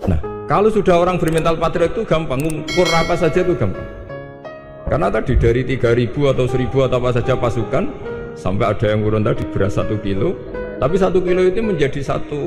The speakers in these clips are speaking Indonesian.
Nah, kalau sudah orang bermental patriot itu gampang, ukur apa saja itu gampang. Karena tadi dari 3.000 atau 1.000 atau apa saja pasukan, sampai ada yang urun tadi beras 1 kilo, tapi 1 kilo itu menjadi satu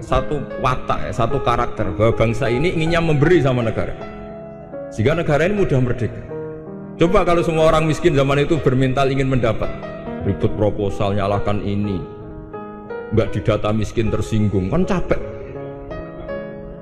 satu watak, satu karakter bahwa bangsa ini inginnya memberi sama negara, sehingga negara ini mudah merdeka. Coba kalau semua orang miskin zaman itu bermental ingin mendapat, ribut proposal, nyalahkan ini, nggak didata miskin tersinggung, kan capek.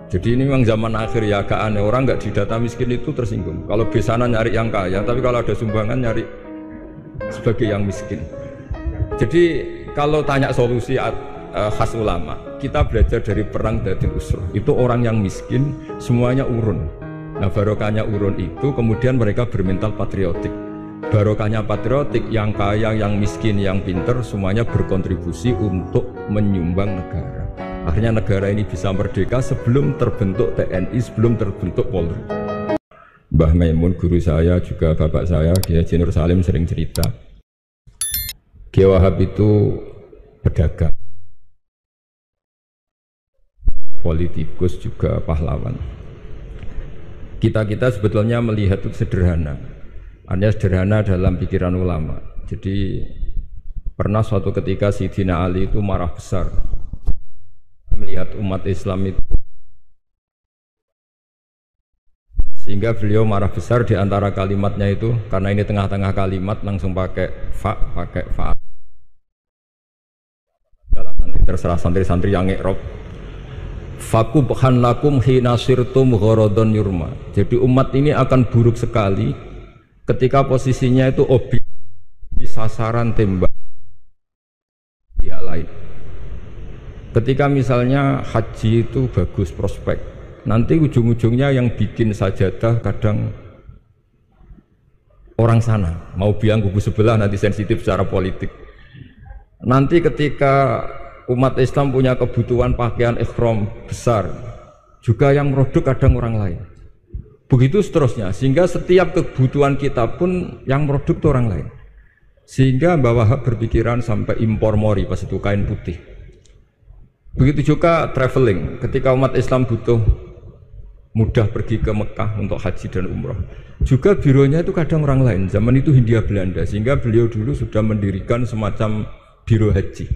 Jadi ini memang zaman akhir ya, agak aneh, orang nggak didata miskin itu tersinggung. Kalau besanan nyari yang kaya, tapi kalau ada sumbangan nyari sebagai yang miskin. Jadi kalau tanya solusi khas ulama, kita belajar dari perang Dhatul Usrah. Itu orang yang miskin semuanya urun. Nah, barokahnya urun itu kemudian mereka bermental patriotik. Barokahnya patriotik, yang kaya, yang miskin, yang pinter semuanya berkontribusi untuk menyumbang negara. Akhirnya negara ini bisa merdeka sebelum terbentuk TNI, sebelum terbentuk Polri. Mbah Maimun, guru saya, juga bapak saya, Kiai Haji Nur Salim sering cerita, Kiai Wahab itu pedagang, politikus juga pahlawan. Kita sebetulnya melihat itu sederhana, hanya sederhana dalam pikiran ulama. Jadi pernah suatu ketika Sayyidina Ali itu marah besar melihat umat Islam itu, sehingga beliau marah besar di antara kalimatnya itu, karena ini tengah-tengah kalimat langsung pakai fa. Nanti terserah santri-santri yang nge'rob. Fakubhan lakum hina sirtum gharadun yurma. Jadi umat ini akan buruk sekali ketika posisinya itu objek di sasaran tembak pihak lain. Ketika misalnya haji itu bagus prospek, nanti ujung-ujungnya yang bikin sajadah kadang orang sana, mau bilang kubu sebelah, nanti sensitif secara politik. Nanti ketika umat Islam punya kebutuhan pakaian ihram besar, juga yang produk kadang orang lain. Begitu seterusnya, sehingga setiap kebutuhan kita pun yang produk itu orang lain. Sehingga Mbah Wahab berpikiran sampai impor mori, pas itu kain putih. Begitu juga traveling, ketika umat Islam butuh mudah pergi ke Mekah untuk haji dan umroh, juga bironya itu kadang orang lain. Zaman itu Hindia Belanda, sehingga beliau dulu sudah mendirikan semacam biro haji.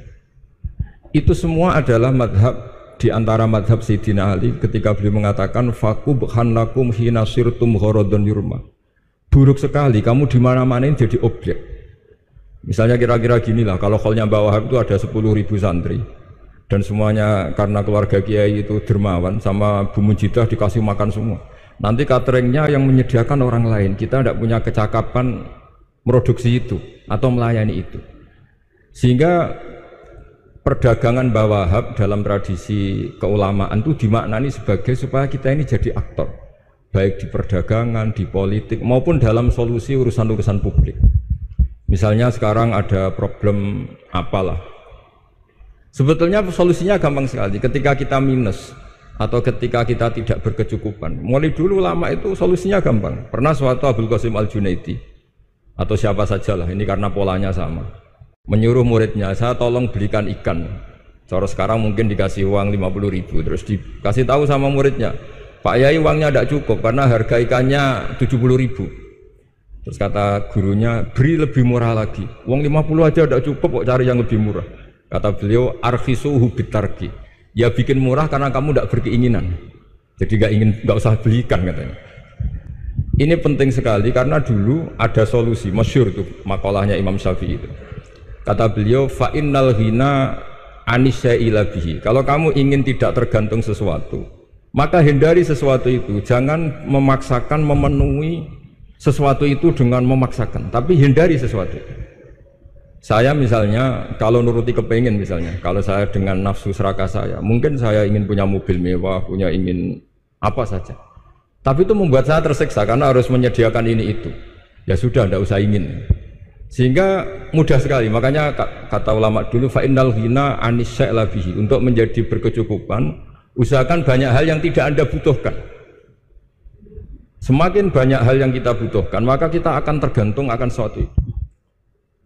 Itu semua adalah madhab, di antara madhab Sayyidina Ali ketika beliau mengatakan fakubhan lakum hina sirtum gharadun yurma. Buruk sekali kamu di mana-mana ini jadi objek. Misalnya kira-kira ginilah, kalau hallnya Mbah Wahab itu ada 10.000 santri, dan semuanya karena keluarga kiai itu dermawan, sama Bu Mujidah dikasih makan semua. Nanti cateringnya yang menyediakan orang lain, kita tidak punya kecakapan produksi itu atau melayani itu. Sehingga perdagangan Mbah Wahab dalam tradisi keulamaan itu dimaknani sebagai supaya kita ini jadi aktor, baik di perdagangan, di politik, maupun dalam solusi urusan-urusan publik. Misalnya sekarang ada problem apalah, sebetulnya solusinya gampang sekali. Ketika kita minus atau ketika kita tidak berkecukupan, mulai dulu lama itu solusinya gampang. Pernah suatu Abdul Qasim Al-Junaidi atau siapa sajalah, ini karena polanya sama, menyuruh muridnya, saya tolong belikan ikan. Cara sekarang mungkin dikasih uang 50.000, terus dikasih tahu sama muridnya, Pak Yai uangnya tidak cukup karena harga ikannya 70.000. Terus kata gurunya, beri lebih murah lagi, uang 50 aja tidak cukup kok, cari yang lebih murah. Kata beliau, arkhisuhu bitarki, ya bikin murah karena kamu tidak berkeinginan, jadi nggak usah belikan katanya. Ini penting sekali karena dulu ada solusi masyhur tuh makalahnya Imam Syafi'i itu. Kata beliau, fa innal ghina anisya'ila bihi. Kalau kamu ingin tidak tergantung sesuatu, maka hindari sesuatu itu. Jangan memaksakan memenuhi sesuatu itu dengan memaksakan, tapi hindari sesuatu itu. Saya misalnya kalau nuruti kepingin, misalnya kalau saya dengan nafsu serakah saya, mungkin saya ingin punya mobil mewah, ingin apa saja, tapi itu membuat saya tersiksa karena harus menyediakan ini itu. Ya sudah, tidak usah ingin, sehingga mudah sekali. Makanya kata ulama dulu, fa innal ghina anisya'la bihi, untuk menjadi berkecukupan usahakan banyak hal yang tidak Anda butuhkan. Semakin banyak hal yang kita butuhkan, maka kita akan tergantung akan sesuatu itu.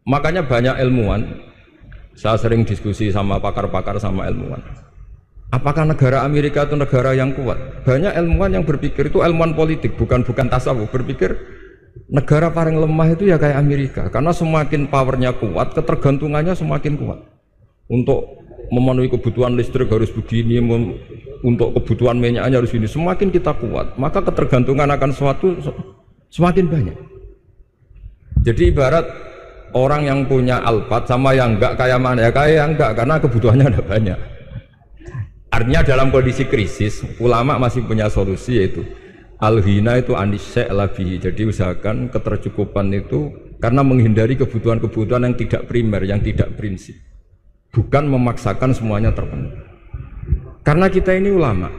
Makanya banyak ilmuwan, saya sering diskusi sama pakar-pakar sama ilmuwan, Apakah negara Amerika itu negara yang kuat? Banyak ilmuwan yang berpikir itu ilmuwan politik, bukan tasawuf, berpikir negara paling lemah itu ya kayak Amerika, karena semakin powernya kuat, ketergantungannya semakin kuat. Untuk memenuhi kebutuhan listrik harus begini, untuk kebutuhan minyaknya harus ini. Semakin kita kuat, maka ketergantungan akan sesuatu semakin banyak. Jadi ibarat orang yang punya Alphard sama yang enggak, kayak mana ya? Kayak yang enggak, karena kebutuhannya ada banyak. Artinya dalam kondisi krisis, ulama masih punya solusi, yaitu al-ghina itu anisya labihi. Jadi usahakan ketercukupan itu karena menghindari kebutuhan-kebutuhan yang tidak primer, yang tidak prinsip. Bukan memaksakan semuanya terpenuhi. Karena kita ini ulama.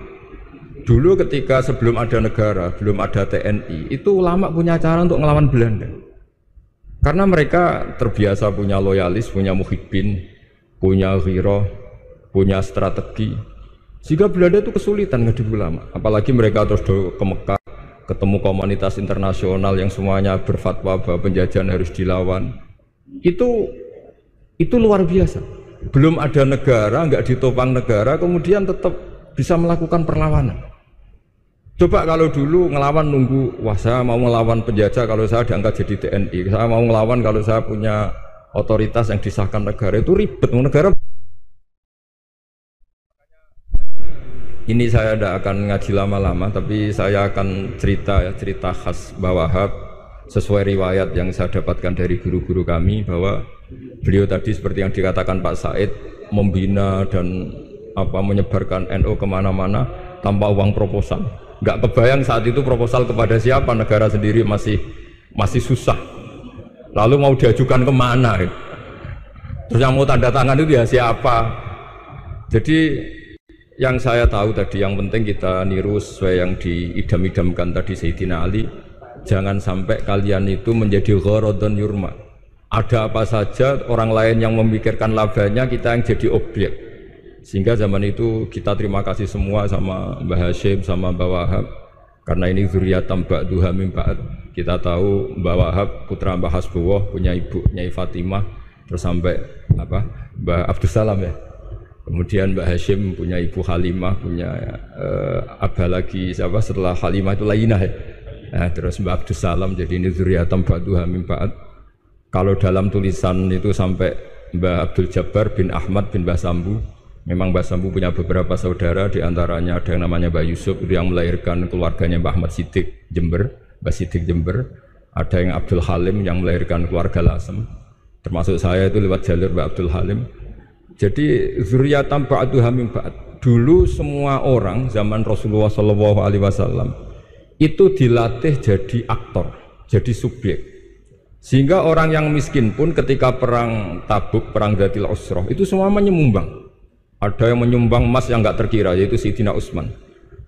Dulu ketika sebelum ada negara, belum ada TNI, itu ulama punya cara untuk ngelawan Belanda. Karena mereka terbiasa punya loyalis, punya muhibbin, punya ghirah, punya strategi. Sehingga Belanda itu kesulitan ngadu ulama. Apalagi mereka terus ke Mekah, ketemu komunitas internasional yang semuanya berfatwa bahwa penjajahan harus dilawan. Itu luar biasa. Belum ada negara, nggak ditopang negara, kemudian tetap bisa melakukan perlawanan. Coba kalau dulu ngelawan nunggu, wah saya mau ngelawan penjajah kalau saya diangkat jadi TNI, saya mau ngelawan kalau saya punya otoritas yang disahkan negara, itu ribet. Negara ini saya tidak akan ngaji lama-lama, tapi saya akan cerita khas Mbah Wahab sesuai riwayat yang saya dapatkan dari guru-guru kami, bahwa beliau tadi seperti yang dikatakan Pak Said, membina dan menyebarkan NU kemana-mana tanpa uang proposal. Nggak kebayang saat itu proposal kepada siapa, negara sendiri masih susah. Lalu mau diajukan kemana? Terus yang mau tanda tangan itu ya siapa? Jadi yang saya tahu tadi, yang penting kita niru sesuai yang diidam-idamkan tadi Sayyidina Ali. Jangan sampai kalian itu menjadi gharadun yurma. Ada apa saja orang lain yang memikirkan labanya, kita yang jadi objek. Sehingga zaman itu kita terima kasih semua sama Mbah Hashim, sama Mbah Wahab, karena ini zuriyatam ba'duha min ba'd. Kita tahu Mbah Wahab putra Mbah Hasbullah, punya ibu Nyai Fatimah, terus sampai Mbah Abdus Salam ya. Kemudian Mbah Hashim punya ibu Halimah, punya abah lagi siapa setelah Halimah itu Lainah ya. Nah, terus Mbah Abdus Salam, jadi ini zuriyatam ba'duha min ba'd. Kalau dalam tulisan itu sampai Mbah Abdul Jabbar bin Ahmad bin Mbah Sambu. Memang Mbah Sambu punya beberapa saudara, diantaranya ada yang namanya Mbah Yusuf, itu yang melahirkan keluarganya Mbah Ahmad Siddiq Jember, Mbah Siddiq Jember. Ada yang Abdul Halim yang melahirkan keluarga Lasem, termasuk saya itu lewat jalur Mbah Abdul Halim. Jadi zuriyatam ba'duha min ba'd. Dulu semua orang zaman Rasulullah SAW itu dilatih jadi aktor, jadi subjek. Sehingga orang yang miskin pun ketika perang Tabuk, perang Dzatil Usrah, itu semua menyumbang. Ada yang menyumbang emas yang enggak terkira, yaitu Sayyidina Utsman.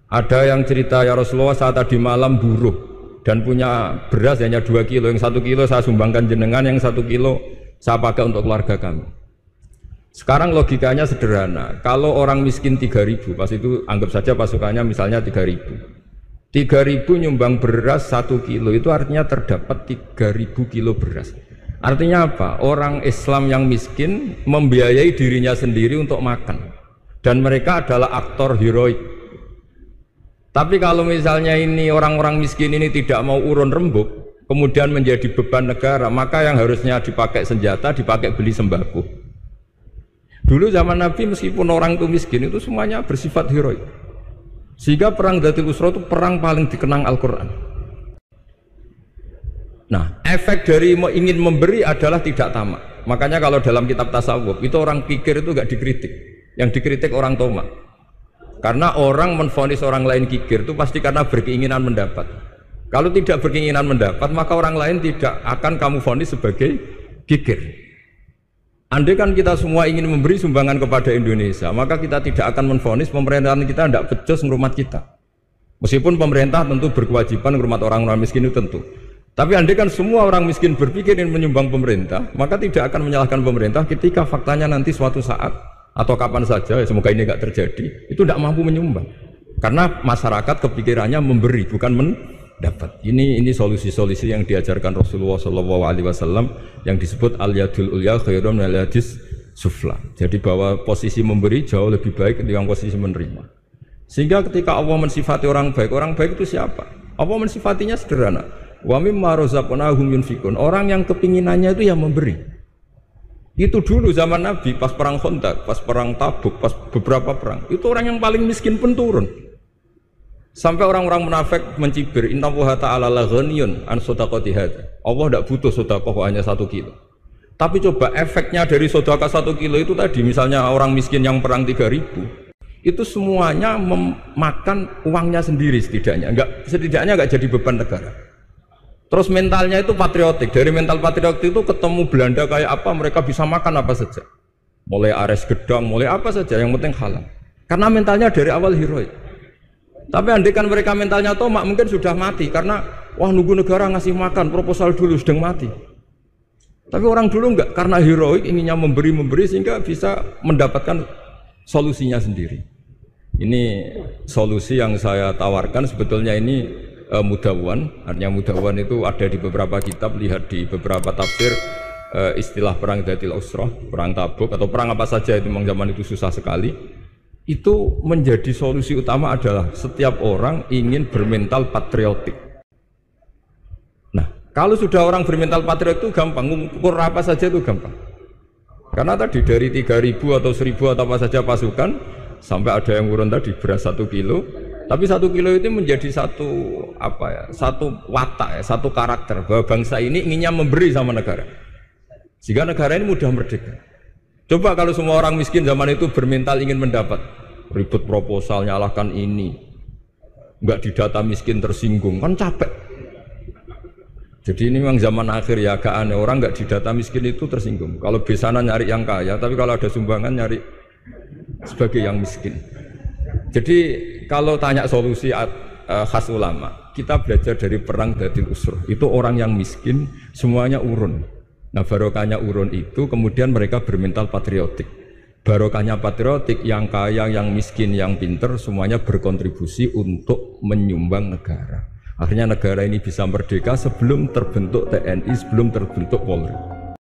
Ada yang cerita, ya Rasulullah saat tadi malam buruh dan punya beras hanya 2 kilo, yang 1 kilo saya sumbangkan jenengan, yang 1 kilo saya pakai untuk keluarga kami. Sekarang logikanya sederhana, kalau orang miskin 3.000, pas itu anggap saja pasukannya misalnya 3.000. 3.000 nyumbang beras 1 kilo, itu artinya terdapat 3.000 kilo beras. Artinya apa? Orang Islam yang miskin membiayai dirinya sendiri untuk makan. Dan mereka adalah aktor heroik. Tapi kalau misalnya ini orang-orang miskin ini tidak mau urun rembuk, kemudian menjadi beban negara, maka yang harusnya dipakai senjata, dipakai beli sembako. Dulu zaman Nabi meskipun orang itu miskin itu semuanya bersifat heroik. Sehingga perang Dzatil Usrah itu perang paling dikenang Al-Quran. Nah, efek dari ingin memberi adalah tidak tamak. Makanya kalau dalam kitab tasawuf itu orang pikir itu gak dikritik. Yang dikritik orang tomak. Karena orang menvonis orang lain kikir itu pasti karena berkeinginan mendapat. Kalau tidak berkeinginan mendapat, maka orang lain tidak akan kamu vonis sebagai kikir. Andai kan kita semua ingin memberi sumbangan kepada Indonesia, maka kita tidak akan menvonis pemerintahan kita tidak becus ngurmat kita. Meskipun pemerintah tentu berkewajiban ngurmat orang-orang miskin itu tentu. Tapi andai kan semua orang miskin berpikir ingin menyumbang pemerintah, maka tidak akan menyalahkan pemerintah ketika faktanya nanti suatu saat atau kapan saja, ya semoga ini tidak terjadi, itu tidak mampu menyumbang. Karena masyarakat kepikirannya memberi, bukan mendapat. Ini solusi-solusi yang diajarkan Rasulullah SAW yang disebut al-yadul ulya khairun minal yadis sufla. Jadi bahwa posisi memberi jauh lebih baik ketimbang posisi menerima. Sehingga ketika Allah mensifati orang baik itu siapa? Allah mensifatinya sederhana. Wa mimma razaqnahum yunfikun. Orang yang kepinginannya itu yang memberi. Itu dulu zaman Nabi, pas perang Khandaq, pas perang Tabuk, pas beberapa perang. Itu orang yang paling miskin pun turun. Sampai orang-orang munafik mencibir, innallaha ta'ala la ghaniyun an shadaqati hadza. Allah tidak butuh sedekah hanya 1 kilo. Tapi coba efeknya dari sedekah 1 kilo itu tadi, misalnya orang miskin yang perang 3.000, itu semuanya memakan uangnya sendiri setidaknya enggak jadi beban negara. Terus mentalnya itu patriotik. Dari mental patriotik itu ketemu Belanda kayak apa, mereka bisa makan apa saja. Mulai ares gedang, mulai apa saja, yang penting halal. Karena mentalnya dari awal heroik. Tapi andai kan mereka mentalnya tomak, mungkin sudah mati. Karena, wah nunggu negara ngasih makan, proposal dulu, sedang mati. Tapi orang dulu enggak, karena heroik, inginnya memberi sehingga bisa mendapatkan solusinya sendiri. Ini solusi yang saya tawarkan, sebetulnya ini mudawwan. Artinya mudawwan itu ada di beberapa kitab, lihat di beberapa tafsir. Istilah perang Dhatil Usrah, perang Tabuk atau perang apa saja itu memang zaman itu susah sekali. Itu menjadi solusi utama adalah setiap orang ingin bermental patriotik. Nah, kalau sudah orang bermental patriotik itu gampang, ukur apa saja itu gampang. Karena tadi dari 3.000 atau 1.000 atau apa saja pasukan, sampai ada yang urun tadi beras 1 kilo. Tapi 1 kilo itu menjadi satu watak, satu karakter bahwa bangsa ini inginnya memberi sama negara, sehingga negara ini mudah merdeka. Coba kalau semua orang miskin zaman itu bermental ingin mendapat, ribut proposal, nyalahkan ini, nggak didata miskin tersinggung, kan capek. Jadi ini memang zaman akhir ya, agak aneh, orang nggak didata miskin itu tersinggung. Kalau besanan nyari yang kaya, tapi kalau ada sumbangan nyari sebagai yang miskin. Jadi kalau tanya solusi khas ulama, kita belajar dari perang Dhatil Usrah. Itu orang yang miskin semuanya urun. Nah barokahnya urun itu kemudian mereka bermental patriotik. Barokahnya patriotik, yang kaya, yang miskin, yang pinter semuanya berkontribusi untuk menyumbang negara. Akhirnya negara ini bisa merdeka sebelum terbentuk TNI, sebelum terbentuk Polri.